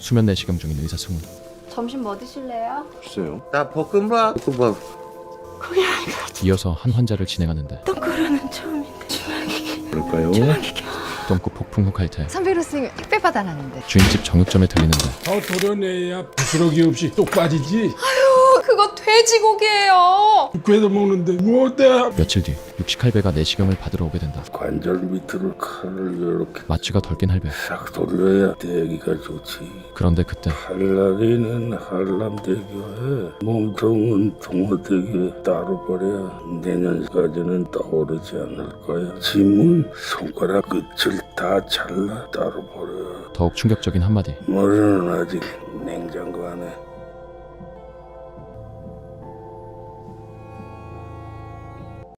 수면 내시경 중인 의사 승훈. 점심 뭐 드실래요? 글쎄요. 나 볶음밥. 볶음밥. 이어서 한 환자를 진행하는데 똥꼬로는 처음인데 그럴까요? 똥꼬 폭풍 후 칼퇴. 선배로 선생님 택배 받아놨는데. 주인집 정육점에 들리는데 더 도려내야 부스러기 없이 똑 빠지지. 그거 돼지고기예요. 국회에서 먹는데 뭐다. 며칠 뒤 육식 할배가 내시경을 받으러 오게 된다. 관절 밑으로 칼을 이렇게 마취가 덜 깬 할배. 싹 돌려야 대기가 좋지. 그런데 그때 한라리는 한람대교에, 몸통은 동호대교에 따로 버려 내년까지는 떠오르지 않을 거야. 짐은 손가락 끝을 다 잘라 따로 버려. 더욱 충격적인 한마디. 머리는 아직